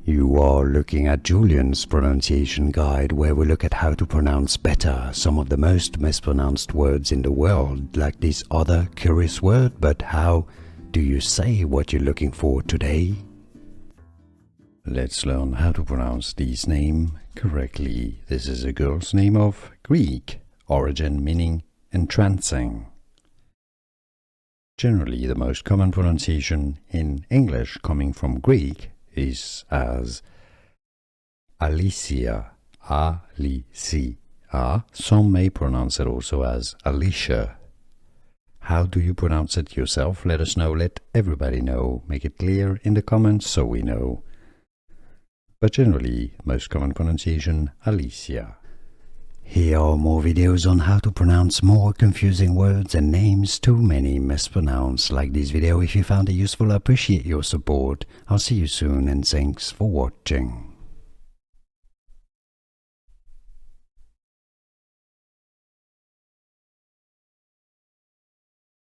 You are looking at Julian's pronunciation guide, where we look at how to pronounce better some of the most mispronounced words in the world, like this other curious word. But how do you say what you're looking for today? Let's learn how to pronounce this name correctly. This is a girl's name of Greek origin, meaning entrancing. Generally, the most common pronunciation in English coming from Greek is as Alysia, Alysia. Some may pronounce it also as Alysia. How do you pronounce it yourself? Let us know, let everybody know. Make it clear in the comments so we know. But generally, most common pronunciation, Alysia. Here are more videos on how to pronounce more confusing words and names too many mispronounced. Like this video if you found it useful. I appreciate your support. I'll see you soon and thanks for watching.